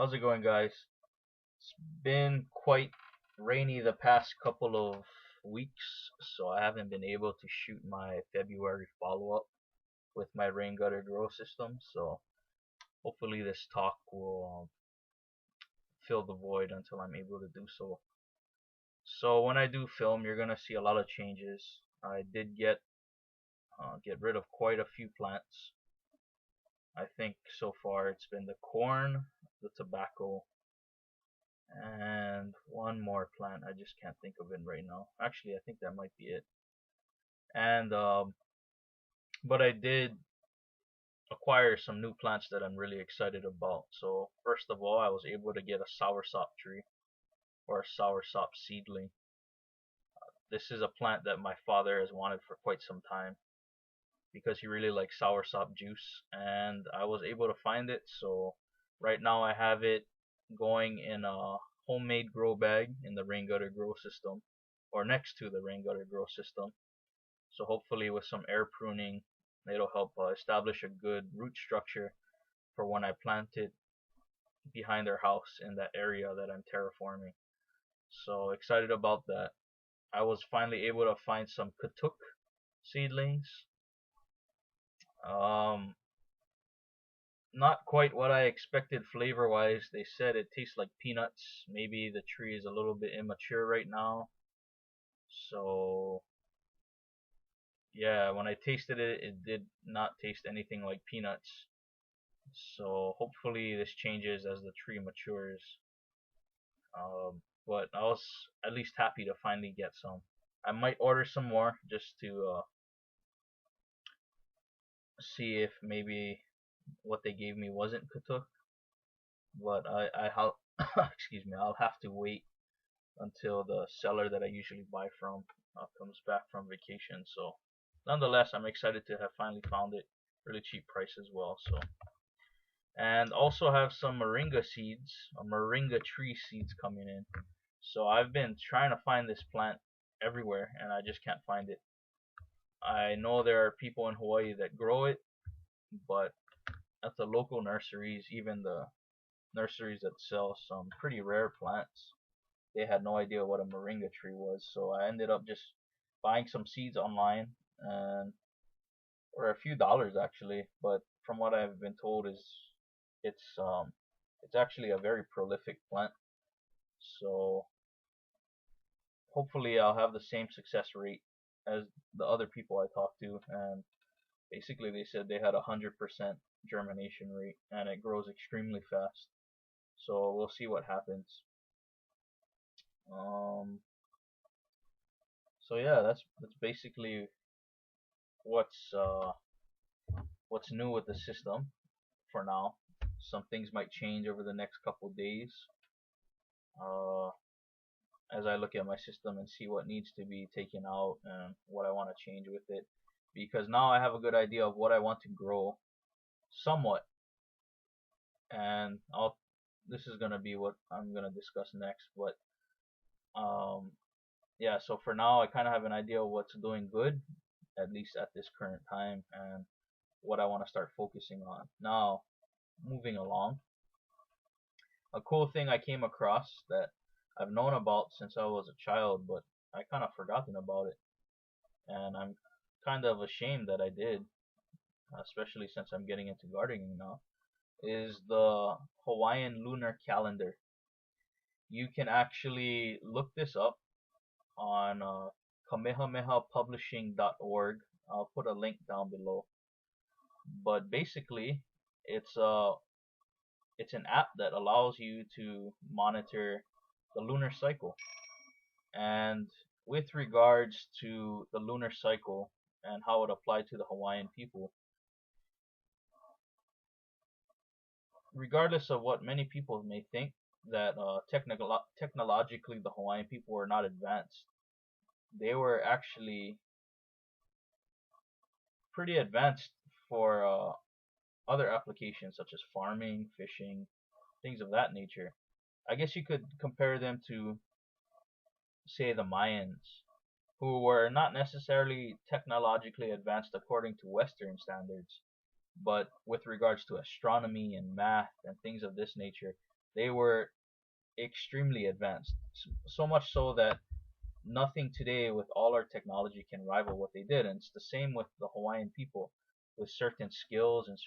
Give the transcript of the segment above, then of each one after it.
How's it going, guys? It's been quite rainy the past couple of weeks, so I haven't been able to shoot my February follow-up with my rain gutter grow system. So hopefully this talk will fill the void until I'm able to do so. So when I do film, you're gonna see a lot of changes. I did get rid of quite a few plants. I think so far it's been the corn, the tobacco, and one more plant. I just can't think of it right now. Actually, I think that might be it. And but I did acquire some new plants that I'm really excited about. So first of all, I was able to get a soursop tree or a soursop seedling. This is a plant that my father has wanted for quite some time because he really likes soursop juice, and I was able to find it. So right now I have it going in a homemade grow bag in the rain gutter grow system, or next to the rain gutter grow system. So hopefully with some air pruning, it'll help establish a good root structure for when I plant it behind our house in that area that I'm terraforming. So excited about that. I was finally able to find some katuk seedlings. Um, Not quite what I expected flavor wise. They said it tastes like peanuts. Maybe the tree is a little bit immature right now. So yeah, when I tasted it, it did not taste anything like peanuts. So hopefully this changes as the tree matures. But I was at least happy to finally get some. I might order some more just to see if maybe what they gave me wasn't katuk. But excuse me, I'll have to wait until the seller that I usually buy from comes back from vacation. So nonetheless, I'm excited to have finally found it. Really cheap price as well. So, and also have some moringa seeds, moringa tree seeds coming in. So I've been trying to find this plant everywhere, and I just can't find it. I know there are people in Hawaii that grow it, but at the local nurseries, even the nurseries that sell some pretty rare plants, they had no idea what a moringa tree was. So I ended up just buying some seeds online, and for a few dollars actually. But from what I've been told is it's um it's actually a very prolific plant. So hopefully I'll have the same success rate as the other people I talked to, and basically they said they had 100% germination rate and it grows extremely fast. So we'll see what happens. Um, so yeah, that's basically what's uh, what's new with the system for now. Some things might change over the next couple days uh, as I look at my system and see what needs to be taken out and what I want to change with it. Because now I have a good idea of what I want to grow somewhat, and I'll this is gonna be what I'm gonna discuss next. But um, yeah, so for now I kind of have an idea of what's doing good, at least at this current time, and what I want to start focusing on. Now, moving along, a cool thing I came across that I've known about since I was a child, but I kind of forgotten about it, and I'm kind of ashamed that I did, especially since I'm getting into gardening now, is the Hawaiian Lunar Calendar. You can actually look this up on kamehamehapublishing.org. I'll put a link down below. But basically, it's a it's an app that allows you to monitor the lunar cycle. And with regards to the lunar cycle and how it applied to the Hawaiian people, regardless of what many people may think, that technologically the Hawaiian people were not advanced, they were actually pretty advanced for other applications such as farming, fishing, things of that nature. I guess you could compare them to, say, the Mayans, who were not necessarily technologically advanced according to Western standards, but with regards to astronomy and math and things of this nature, They were extremely advanced, so much so that nothing today with all our technology can rival what they did. And it's the same with the Hawaiian people, with certain skills and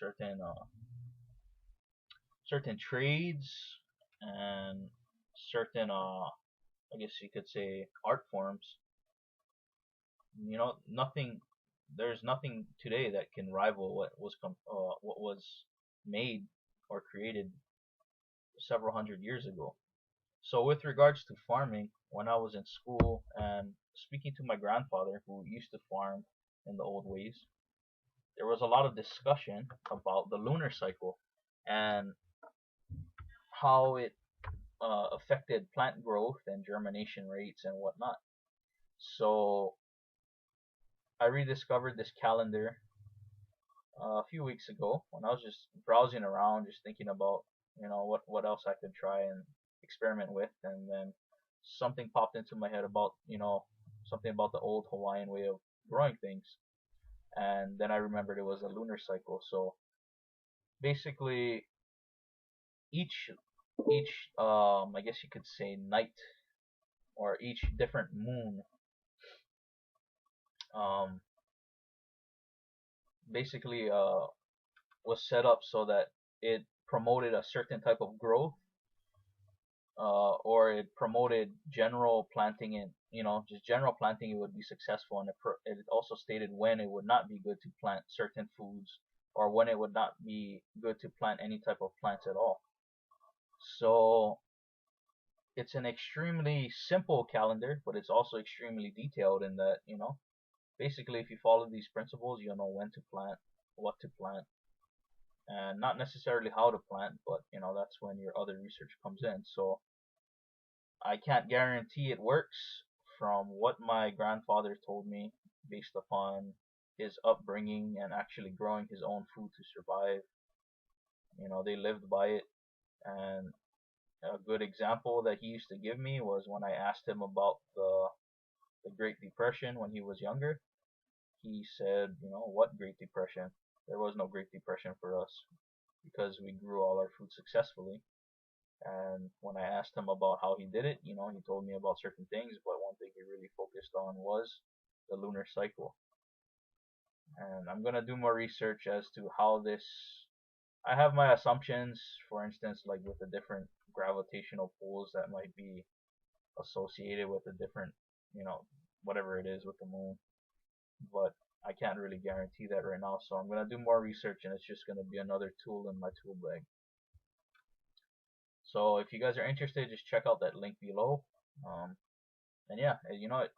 certain trades and certain I guess you could say art forms. Nothing. There's nothing today that can rival what was made or created several hundred years ago. So with regards to farming, when I was in school and speaking to my grandfather who used to farm in the old ways, there was a lot of discussion about the lunar cycle and how it affected plant growth and germination rates and whatnot. So I rediscovered this calendar a few weeks ago when I was just browsing around, just thinking about what else I could try and experiment with, and then something popped into my head about something about the old Hawaiian way of growing things, and then I remembered it was a lunar cycle. So basically, each each I guess you could say night or each different moon um basically was set up so that it promoted a certain type of growth, or it promoted general planting, and just general planting it would be successful, and it also stated when it would not be good to plant certain foods, or when it would not be good to plant any type of plants at all. So it's an extremely simple calendar, but it's also extremely detailed in that basically if you follow these principles, you'll know when to plant, what to plant, and not necessarily how to plant, but that's when your other research comes in. So I can't guarantee it works. From what my grandfather told me, based upon his upbringing and actually growing his own food to survive, they lived by it. And a good example that he used to give me was when I asked him about the Great Depression when he was younger. He said, what Great Depression? There was no Great Depression for us because we grew all our food successfully. And when I asked him about how he did it, he told me about certain things, but one thing he really focused on was the lunar cycle. And I'm gonna do more research as to how this. I have my assumptions, for instance, like with the different gravitational pulls that might be associated with the different, you know, whatever it is with the moon. But I can't really guarantee that right now, so I'm gonna do more research, and it's just gonna be another tool in my tool bag. So if you guys are interested, just check out that link below. And yeah,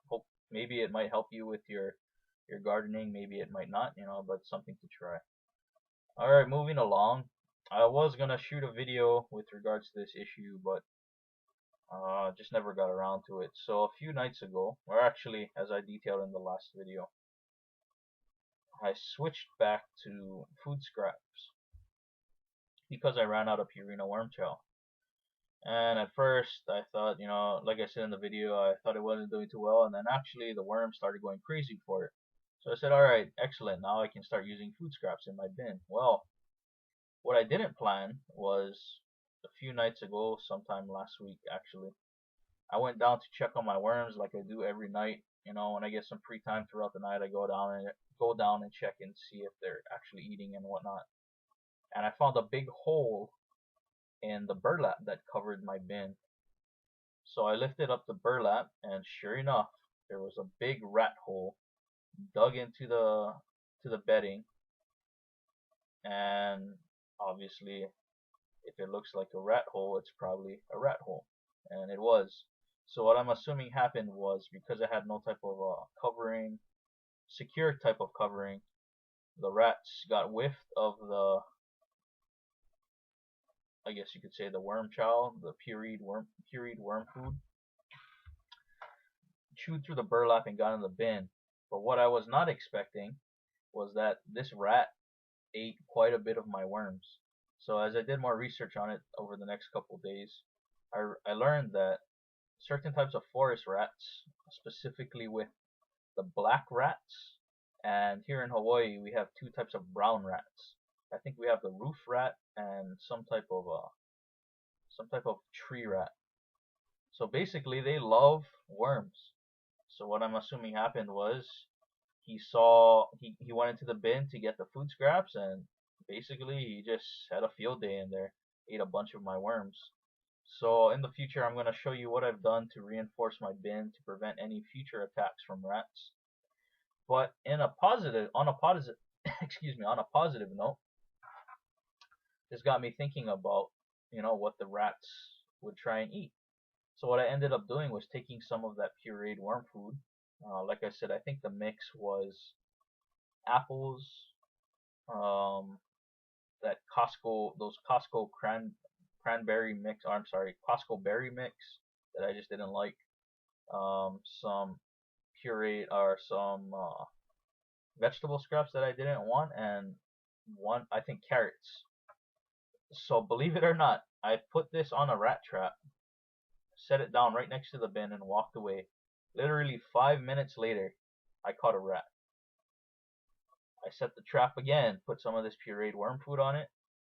hope maybe it might help you with your gardening. Maybe it might not, but something to try. All right, moving along. I was gonna shoot a video with regards to this issue, but just never got around to it. So a few nights ago, or actually, as I detailed in the last video, I switched back to food scraps because I ran out of Purina worm chow. And at first, I thought, like I said in the video, I thought it wasn't doing too well, and then actually the worms started going crazy for it. So I said, alright, excellent, now I can start using food scraps in my bin. Well, what I didn't plan was a few nights ago, sometime last week actually, I went down to check on my worms like I do every night. When I get some free time throughout the night, I go down and check and see if they're actually eating and whatnot. And I found a big hole in the burlap that covered my bin. So I lifted up the burlap, and sure enough, there was a big rat hole dug into the bedding. And obviously, if it looks like a rat hole, it's probably a rat hole, and it was. So what I'm assuming happened was because I had no type of covering, secure type of covering, the rats got whiffed of I guess you could say the worm chow, the pureed worm food, chewed through the burlap and got in the bin. But what I was not expecting was that this rat ate quite a bit of my worms. So as I did more research on it over the next couple of days, I learned that certain types of forest rats, specifically with the black rats, and here in Hawaii we have two types of brown rats. I think we have the roof rat and some type of tree rat. So basically, they love worms. So what I'm assuming happened was he went into the bin to get the food scraps, and basically he just had a field day in there, ate a bunch of my worms. So in the future, I'm going to show you what I've done to reinforce my bin to prevent any future attacks from rats. But on a positive, excuse me, on a positive note, this got me thinking about, what the rats would try and eat. So what I ended up doing was taking some of that pureed worm food. Like I said, I think the mix was apples, um, that those Costco cranberry mix. Or I'm sorry, Costco berry mix that I just didn't like. Some pureed or some vegetable scraps that I didn't want, and I think carrots. So believe it or not, I put this on a rat trap, set it down right next to the bin, and walked away. Literally 5 minutes later, I caught a rat. I set the trap again, put some of this pureed worm food on it,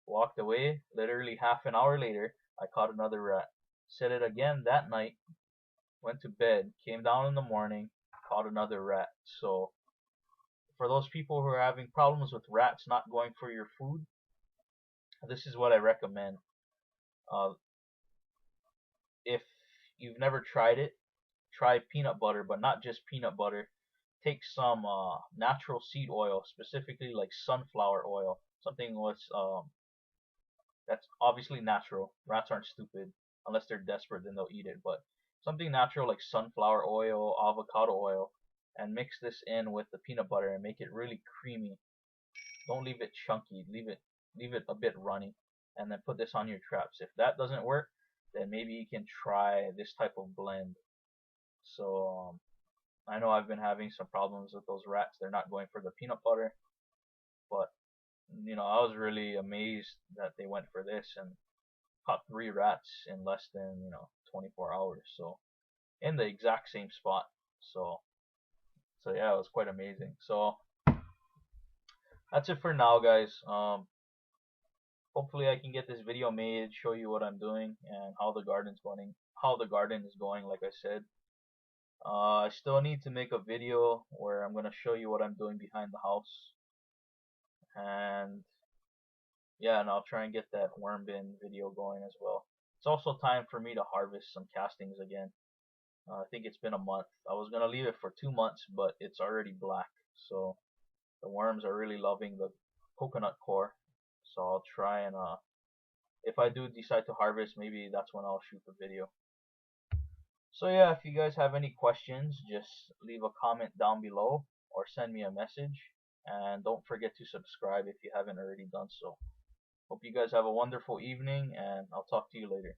walked away. Literally half an hour later, I caught another rat. Set it again that night, went to bed, came down in the morning, caught another rat. So for those people who are having problems with rats not going for your food, this is what I recommend. Uh, if you've never tried it, try peanut butter, but not just peanut butter. Take some natural seed oil, specifically like sunflower oil, something that's obviously natural. Rats aren't stupid. Unless they're desperate, then they'll eat it. But something natural like sunflower oil, avocado oil, and mix this in with the peanut butter and make it really creamy. Don't leave it chunky. Leave it a bit runny, and then put this on your traps. If that doesn't work, then maybe you can try this type of blend. So I know I've been having some problems with those rats. They're not going for the peanut butter, but I was really amazed that they went for this and caught 3 rats in less than 24 hours. So in the exact same spot. So yeah, it was quite amazing. So that's it for now, guys. Hopefully I can get this video made, show you what I'm doing and how the garden is going. Like I said, I still need to make a video where I'm gonna show you what I'm doing behind the house, and yeah, and I'll try and get that worm bin video going as well. It's also time for me to harvest some castings again. I think it's been a month. I was gonna leave it for 2 months, but it's already black, so the worms are really loving the coconut core. So I'll try and if I do decide to harvest, maybe that's when I'll shoot the video. So yeah, if you guys have any questions, just leave a comment down below or send me a message. And don't forget to subscribe if you haven't already done so. Hope you guys have a wonderful evening, and I'll talk to you later.